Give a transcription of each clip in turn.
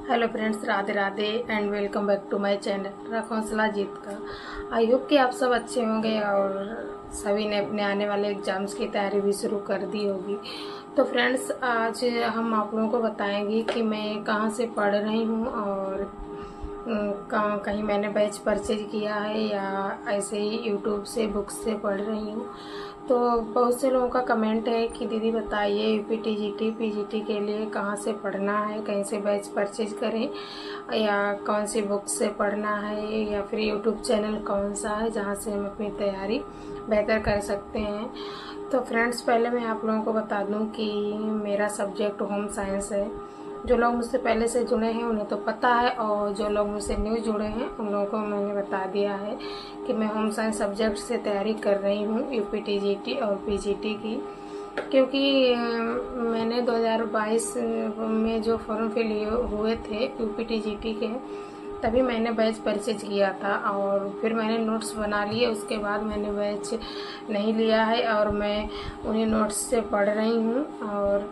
Hello friends, Radhe Radhe and welcome back to my channel रखौसला जीत का। आई होप कि आप सब अच्छे होंगे और सभी ने अपने आने वाले एग्ज़ाम्स की तैयारी भी शुरू कर दी होगी। तो फ्रेंड्स, आज हम आप लोगों को बताएंगे कि मैं कहाँ से पढ़ रही हूँ और कहाँ कहीं मैंने बैच परचेज किया है या ऐसे ही यूट्यूब से बुक्स से पढ़ रही हूँ। तो बहुत से लोगों का कमेंट है कि दीदी बताइए यूपी जीटी पीजीटी के लिए कहाँ से पढ़ना है, कहीं से बैच परचेज करें या कौन सी बुक से पढ़ना है या फिर यूट्यूब चैनल कौन सा है जहाँ से हम अपनी तैयारी बेहतर कर सकते हैं। तो फ्रेंड्स, पहले मैं आप लोगों को बता दूं कि मेरा सब्जेक्ट होम साइंस है। जो लोग मुझसे पहले से जुड़े हैं उन्हें तो पता है और जो लोग मुझसे न्यू जुड़े हैं उन लोगों को मैंने बता दिया है कि मैं होम साइंस सब्जेक्ट से तैयारी कर रही हूँ यूपी जीटी और पीजीटी की। क्योंकि मैंने 2022 में जो फॉर्म फिल हुए थे यूपी जीटी के, तभी मैंने बैच परचेज किया था और फिर मैंने नोट्स बना लिए। उसके बाद मैंने बैच नहीं लिया है और मैं उन्हीं नोट्स से पढ़ रही हूँ। और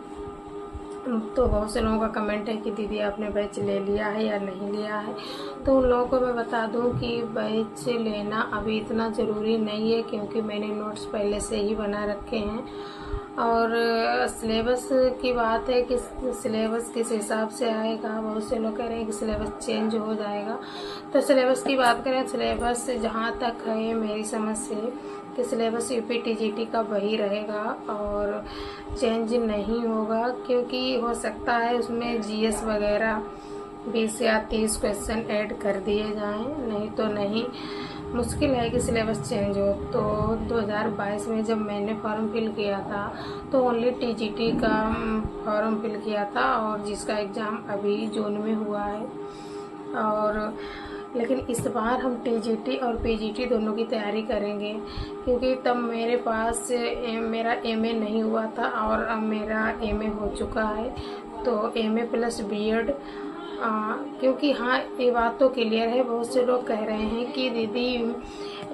तो बहुत से लोगों का कमेंट है कि दीदी आपने बैच ले लिया है या नहीं लिया है। तो उन लोगों को मैं बता दूं कि बैच लेना अभी इतना ज़रूरी नहीं है, क्योंकि मैंने नोट्स पहले से ही बना रखे हैं। और सिलेबस की बात है कि सिलेबस किस हिसाब से आएगा। बहुत से लोग कह रहे हैं कि सिलेबस चेंज हो जाएगा। तो सिलेबस की बात करें, सिलेबस जहाँ तक है मेरी समझ से कि सिलेबस यूपी जीटी का वही रहेगा और चेंज नहीं होगा, क्योंकि हो सकता है उसमें जीएस वगैरह 20 या 30 क्वेश्चन ऐड कर दिए जाएं, नहीं तो नहीं। मुश्किल है कि सिलेबस चेंज हो। तो 2022 में जब मैंने फॉर्म फिल किया था तो ओनली टीजीटी का फॉर्म फिल किया था और जिसका एग्ज़ाम अभी जून में हुआ है। और लेकिन इस बार हम टीजीटी और पीजीटी दोनों की तैयारी करेंगे, क्योंकि तब मेरे पास मेरा एमए नहीं हुआ था और अब मेरा एमए हो चुका है। तो एमए प्लस बीएड, क्योंकि हाँ, ये बात तो क्लियर है। बहुत से लोग कह रहे हैं कि दीदी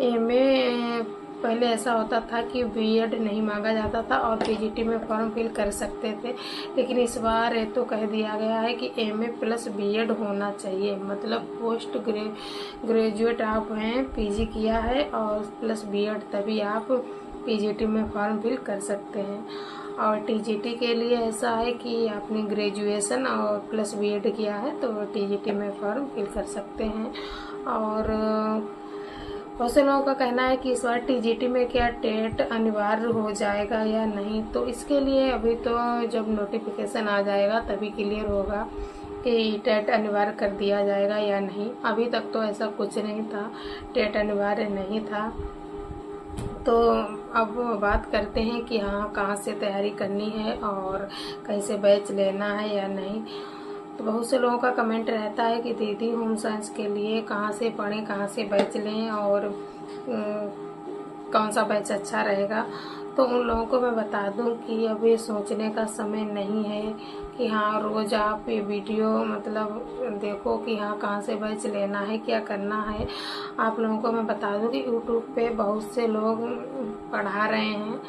एमए पहले ऐसा होता था कि बीएड नहीं मांगा जाता था और पीजीटी में फॉर्म फिल कर सकते थे, लेकिन इस बार ये तो कह दिया गया है कि एमए प्लस बीएड होना चाहिए। मतलब पोस्ट ग्रेजुएट आप हैं, पीजी किया है और प्लस बीएड, तभी आप पीजीटी में फॉर्म फिल कर सकते हैं। और टीजीटी के लिए ऐसा है कि आपने ग्रेजुएशन और प्लस बीएड किया है तो टीजीटी में फॉर्म फिल कर सकते हैं। और बहुत से लोगों का कहना है कि इस बार टीजीटी में क्या टेट अनिवार्य हो जाएगा या नहीं। तो इसके लिए अभी तो जब नोटिफिकेशन आ जाएगा तभी क्लियर होगा कि टेट अनिवार्य कर दिया जाएगा या नहीं। अभी तक तो ऐसा कुछ नहीं था, टेट अनिवार्य नहीं था। तो अब बात करते हैं कि हाँ, कहाँ से तैयारी करनी है और कहीं से बैच लेना है या नहीं। तो बहुत से लोगों का कमेंट रहता है कि दीदी होम साइंस के लिए कहाँ से पढ़ें, कहाँ से बैच लें और कौन सा बैच अच्छा रहेगा। तो उन लोगों को मैं बता दूं कि अभी सोचने का समय नहीं है कि हाँ रोज़ आप ये वीडियो मतलब देखो कि हाँ कहाँ से बैच लेना है, क्या करना है। आप लोगों को मैं बता दूं कि यूट्यूब पे बहुत से लोग पढ़ा रहे हैं,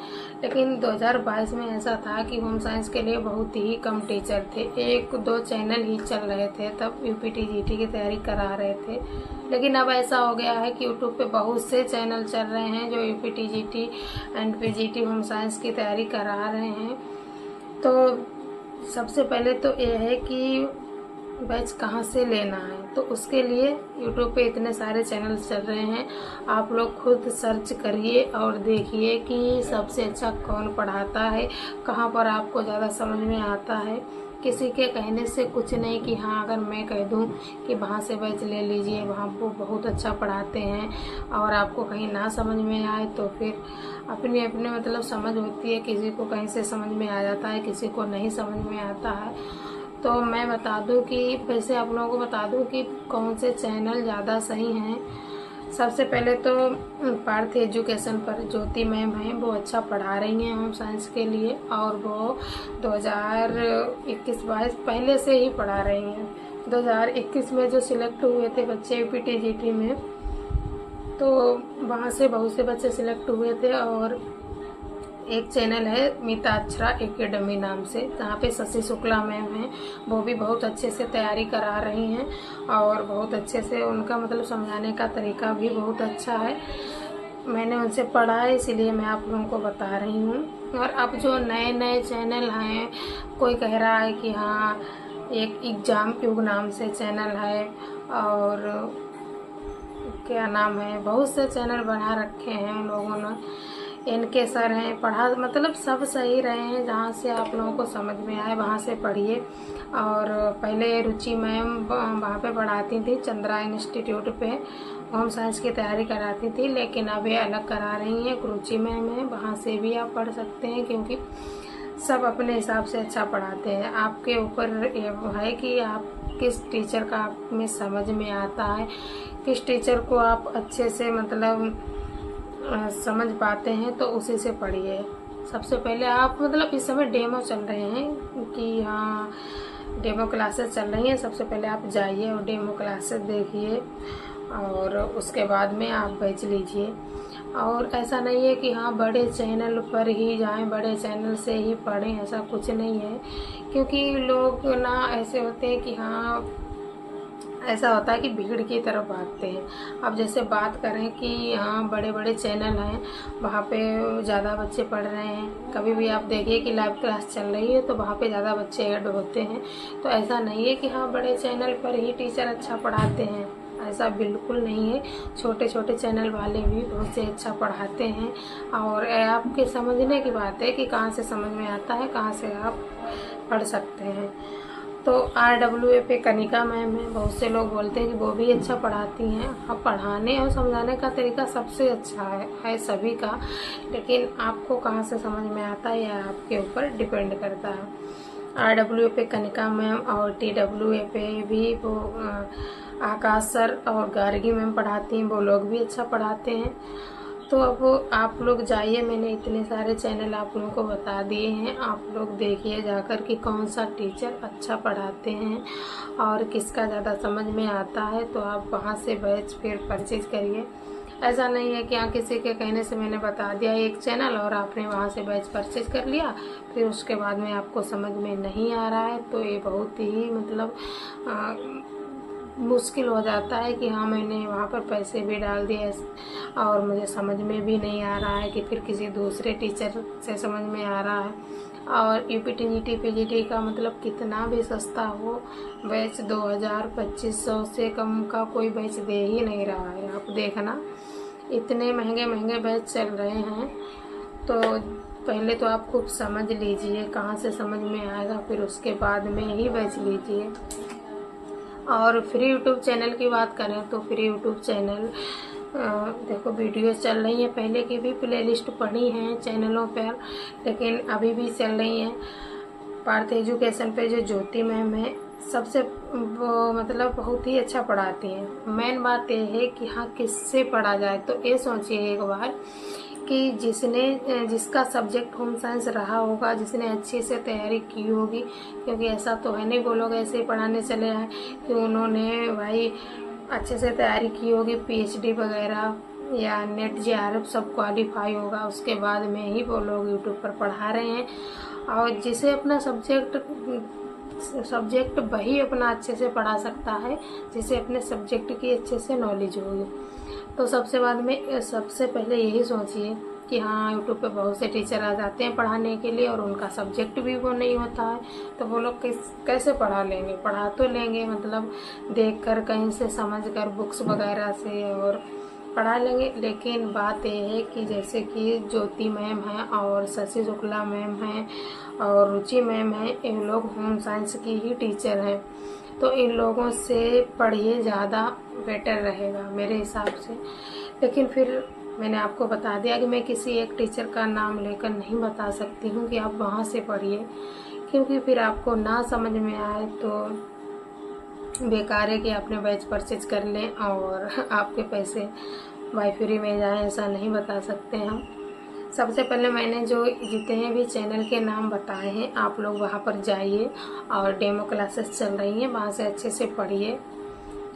लेकिन 2022 में ऐसा था कि होम साइंस के लिए बहुत ही कम टीचर थे। 1-2 चैनल ही चल रहे थे, तब यूपी जीटी की तैयारी करा रहे थे। लेकिन अब ऐसा हो गया है कि यूट्यूब पे बहुत से चैनल चल रहे हैं जो UP GT and PGT home science की तैयारी करा रहे हैं। तो सबसे पहले तो ये है कि बैच कहाँ से लेना है। तो उसके लिए यूट्यूब पे इतने सारे चैनल चल रहे हैं, आप लोग खुद सर्च करिए और देखिए कि सबसे अच्छा कौन पढ़ाता है, कहाँ पर आपको ज़्यादा समझ में आता है। किसी के कहने से कुछ नहीं कि हाँ अगर मैं कह दूँ कि वहाँ से बैच ले लीजिए, वहाँ वो बहुत अच्छा पढ़ाते हैं, और आपको कहीं ना समझ में आए तो फिर अपनी अपनी मतलब समझ होती है। किसी को कहीं से समझ में आ जाता है, किसी को नहीं समझ में आता है। तो मैं बता दूं कि वैसे आप लोगों को बता दूं कि कौन से चैनल ज़्यादा सही हैं। सबसे पहले तो पार्थ एजुकेशन पर ज्योति मैम हैं, वो अच्छा पढ़ा रही हैं होम साइंस के लिए और वो 2021-22 पहले से ही पढ़ा रही हैं। 2021 में जो सिलेक्ट हुए थे बच्चे यूपी जीटी में, तो वहाँ से बहुत से बच्चे सिलेक्ट हुए थे और एक चैनल है मिताक्षरा एकेडमी नाम से, जहाँ पे शशि शुक्ला मैम हैं, वो भी बहुत अच्छे से तैयारी करा रही हैं और बहुत अच्छे से उनका मतलब समझाने का तरीका भी बहुत अच्छा है। मैंने उनसे पढ़ा है, इसीलिए मैं आप लोगों को बता रही हूँ। और अब जो नए नए चैनल हैं, कोई कह रहा है कि हाँ एक एग्जाम युग नाम से चैनल है और क्या नाम है, बहुत से चैनल बना रखे हैं उन लोगों ने। इनके सर हैं, पढ़ा मतलब सब सही रहे हैं, जहाँ से आप लोगों को समझ में आए वहाँ से पढ़िए। और पहले रुचि मैम वहाँ पे पढ़ाती थी, चंद्रा इंस्टीट्यूट पे होम साइंस की तैयारी कराती थी, लेकिन अब ये अलग करा रही हैं, रुचि मैम है, वहाँ से भी आप पढ़ सकते हैं, क्योंकि सब अपने हिसाब से अच्छा पढ़ाते हैं। आपके ऊपर ये है कि आप किस टीचर का आप में समझ में आता है, किस टीचर को आप अच्छे से मतलब समझ पाते हैं, तो उसी से पढ़िए। सबसे पहले आप मतलब इस समय डेमो चल रहे हैं कि हाँ डेमो क्लासेस चल रही हैं, सबसे पहले आप जाइए और डेमो क्लासेस देखिए और उसके बाद में आप बैच लीजिए। और ऐसा नहीं है कि हाँ बड़े चैनल पर ही जाएं, बड़े चैनल से ही पढ़ें, ऐसा कुछ नहीं है। क्योंकि लोग ना ऐसे होते हैं कि हाँ ऐसा होता है कि भीड़ की तरफ भागते हैं। अब जैसे बात करें कि हाँ बड़े बड़े चैनल हैं, वहाँ पे ज़्यादा बच्चे पढ़ रहे हैं, कभी भी आप देखिए कि लाइव क्लास चल रही है तो वहाँ पे ज़्यादा बच्चे ऐड होते हैं। तो ऐसा नहीं है कि हाँ बड़े चैनल पर ही टीचर अच्छा पढ़ाते हैं, ऐसा बिल्कुल नहीं है। छोटे छोटे चैनल वाले भी बहुत से अच्छा पढ़ाते हैं। और आपके समझने की बात है कि कहाँ से समझ में आता है, कहाँ से आप पढ़ सकते हैं। तो RWA पे कनिका मैम है, बहुत से लोग बोलते हैं कि वो भी अच्छा पढ़ाती हैं। अब पढ़ाने और समझाने का तरीका सबसे अच्छा है सभी का, लेकिन आपको कहाँ से समझ में आता है यह आपके ऊपर डिपेंड करता है। RWA पे कनिका मैम और TWA पे भी वो आकाश सर और गार्गी मैम पढ़ाती हैं, वो लोग भी अच्छा पढ़ाते हैं। तो अब आप लोग जाइए, मैंने इतने सारे चैनल आप लोगों को बता दिए हैं, आप लोग देखिए जाकर कि कौन सा टीचर अच्छा पढ़ाते हैं और किसका ज़्यादा समझ में आता है, तो आप वहाँ से बैच फिर परचेज करिए। ऐसा नहीं है कि हाँ किसी के कहने से मैंने बता दिया एक चैनल और आपने वहाँ से बैच परचेज कर लिया, फिर उसके बाद में आपको समझ में नहीं आ रहा है, तो ये बहुत ही मतलब मुश्किल हो जाता है कि हाँ मैंने वहाँ पर पैसे भी डाल दिए और मुझे समझ में भी नहीं आ रहा है, कि फिर किसी दूसरे टीचर से समझ में आ रहा है। और UPTGT PGT का मतलब कितना भी सस्ता हो, बैच 2000-2500 से कम का कोई बैच दे ही नहीं रहा है। आप देखना इतने महंगे महंगे बैच चल रहे हैं। तो पहले तो आप खूब समझ लीजिए, कहाँ से समझ में आएगा, फिर उसके बाद में ही बैच लीजिए। और फ्री यूट्यूब चैनल की बात करें तो फ्री यूट्यूब चैनल देखो वीडियो चल रही हैं, पहले की भी प्लेलिस्ट पड़ी हैं चैनलों पर, लेकिन अभी भी चल रही हैं। पार्थ एजुकेशन पे जो ज्योति मैम है, सबसे वो मतलब बहुत ही अच्छा पढ़ाती हैं। मेन बात ये है कि हाँ किससे पढ़ा जाए, तो ये सोचिए एक बार कि जिसका सब्जेक्ट होम साइंस रहा होगा, जिसने अच्छे से तैयारी की होगी, क्योंकि ऐसा तो है नहीं वो लोग ऐसे ही पढ़ाने चले आए कि उन्होंने भाई अच्छे से तैयारी की होगी, PhD वगैरह या नेट JRF सब क्वालिफाई होगा, उसके बाद में ही वो लोग यूट्यूब पर पढ़ा रहे हैं। और जिसे अपना सब्जेक्ट वही अपना अच्छे से पढ़ा सकता है, जिसे अपने सब्जेक्ट की अच्छे से नॉलेज होगी। तो सबसे पहले यही सोचिए कि हाँ यूट्यूब पे बहुत से टीचर आ जाते हैं पढ़ाने के लिए और उनका सब्जेक्ट भी वो नहीं होता है, तो वो लोग कैसे पढ़ा लेंगे। पढ़ा तो लेंगे मतलब देख कर, कहीं से समझ कर, बुक्स वगैरह से और पढ़ा लेंगे, लेकिन बात ये है कि जैसे कि ज्योति मैम हैं और शशि शुक्ला मैम हैं और रुचि मैम हैं, इन लोग होम साइंस की ही टीचर हैं, तो इन लोगों से पढ़िए, ज़्यादा बेटर रहेगा मेरे हिसाब से। लेकिन फिर मैंने आपको बता दिया कि मैं किसी एक टीचर का नाम लेकर नहीं बता सकती हूँ कि आप वहाँ से पढ़िए, क्योंकि फिर आपको ना समझ में आए तो बेकार है कि आपने बैच परचेज कर लें और आपके पैसे बाय फ्री में जाएं, ऐसा नहीं बता सकते हम। सबसे पहले मैंने जो जितने भी चैनल के नाम बताए हैं, आप लोग वहाँ पर जाइए और डेमो क्लासेस चल रही हैं, वहाँ से अच्छे से पढ़िए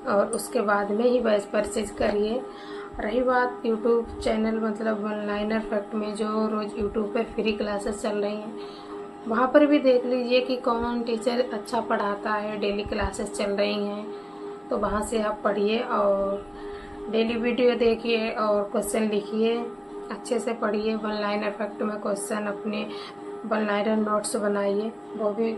और उसके बाद में ही बैच परचेज करिए। रही बात यूट्यूब चैनल मतलब ऑनलाइन फैक्ट में, जो रोज़ यूट्यूब पे फ्री क्लासेस चल रही हैं, वहाँ पर भी देख लीजिए कि कौन टीचर अच्छा पढ़ाता है। डेली क्लासेस चल रही हैं तो वहाँ से आप पढ़िए और डेली वीडियो देखिए और क्वेश्चन लिखिए, अच्छे से पढ़िए। ऑनलाइन इफेक्ट में क्वेश्चन अपने ऑनलाइन नोट्स बनाइए, वो भी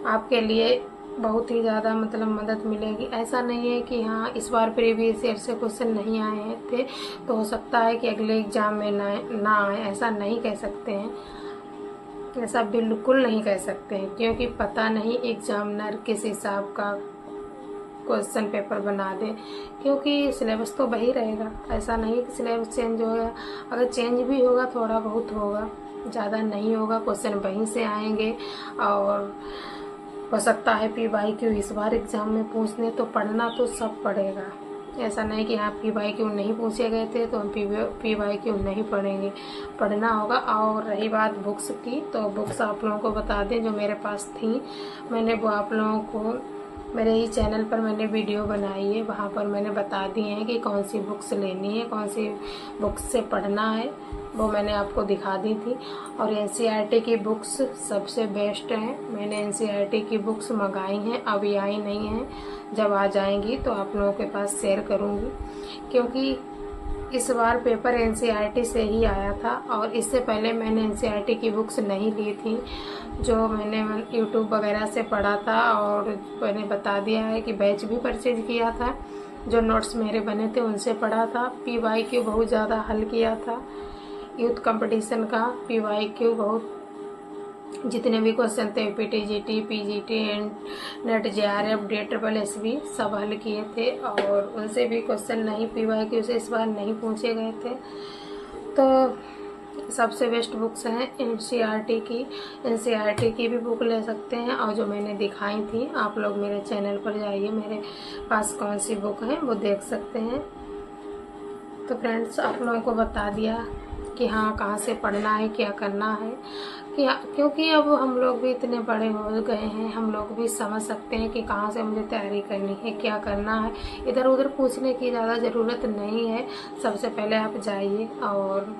आपके लिए बहुत ही ज़्यादा मतलब मदद मिलेगी। ऐसा नहीं है कि हाँ इस बार प्रीवियस ईयर से क्वेश्चन नहीं आए थे तो हो सकता है कि अगले एग्ज़ाम में ना आए, ऐसा नहीं कह सकते हैं, ऐसा बिल्कुल नहीं कह सकते हैं, क्योंकि पता नहीं एग्जामिनर किस हिसाब का क्वेश्चन पेपर बना दे, क्योंकि सिलेबस तो वही रहेगा। ऐसा नहीं कि सिलेबस चेंज होगा, अगर चेंज भी होगा थोड़ा बहुत होगा, ज़्यादा नहीं होगा। क्वेश्चन वहीं से आएंगे और हो सकता है PYQ इस बार एग्ज़ाम में पूछने, तो पढ़ना तो सब पड़ेगा। ऐसा नहीं कि हाँ PYQ नहीं पूछे गए थे तो हम PYQ नहीं पढ़ेंगे, पढ़ना होगा। और रही बात बुक्स की, तो बुक्स आप लोगों को बता दें जो मेरे पास थी, मैंने वो आप लोगों को मेरे ही चैनल पर मैंने वीडियो बनाई है, वहाँ पर मैंने बता दिए हैं कि कौन सी बुक्स लेनी है, कौन सी बुक्स से पढ़ना है, वो मैंने आपको दिखा दी थी। और NCERT की बुक्स सबसे बेस्ट हैं। मैंने NCERT की बुक्स मंगाई हैं, अभी आई नहीं हैं, जब आ जाएंगी तो आप लोगों के पास शेयर करूँगी, क्योंकि इस बार पेपर NCERT से ही आया था और इससे पहले मैंने NCERT की बुक्स नहीं ली थी, जो मैंने यूट्यूब वगैरह से पढ़ा था। और मैंने बता दिया है कि बैच भी परचेज किया था, जो नोट्स मेरे बने थे उनसे पढ़ा था। PYQ बहुत ज़्यादा हल किया था, यूथ कंपटीशन का PYQ बहुत, जितने भी क्वेश्चन थे PTGT, PGT and net JRF DSSB सब हल किए थे, और उनसे भी क्वेश्चन नहीं PYQ से इस बार नहीं पूछे गए थे। तो सबसे बेस्ट बुक्स हैं NCERT की। NCERT की भी बुक ले सकते हैं, और जो मैंने दिखाई थी आप लोग मेरे चैनल पर जाइए, मेरे पास कौन सी बुक है वो देख सकते हैं। तो फ्रेंड्स आप लोगों को बता दिया कि हाँ कहाँ से पढ़ना है, क्या करना है, क्योंकि अब हम लोग भी इतने बड़े हो गए हैं, हम लोग भी समझ सकते हैं कि कहाँ से मुझे तैयारी करनी है, क्या करना है। इधर उधर पूछने की ज़्यादा ज़रूरत नहीं है। सबसे पहले आप जाइए और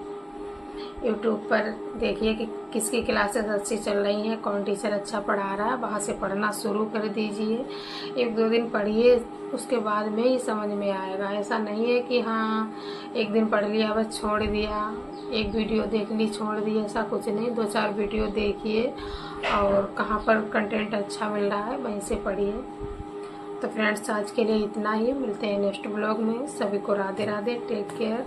यूट्यूब पर देखिए कि किसकी क्लासेस अच्छी चल रही हैं, कौन टीचर अच्छा पढ़ा रहा है, वहाँ से पढ़ना शुरू कर दीजिए। 1-2 दिन पढ़िए, उसके बाद में ही समझ में आएगा। ऐसा नहीं है कि हाँ एक दिन पढ़ लिया बस छोड़ दिया, एक वीडियो देख ली छोड़ दी, ऐसा कुछ नहीं। 2-4 वीडियो देखिए और कहाँ पर कंटेंट अच्छा मिल रहा है वहीं से पढ़िए। तो फ्रेंड्स आज के लिए इतना ही, मिलते हैं नेक्स्ट ब्लॉग में। सभी को राधे राधे, टेक केयर।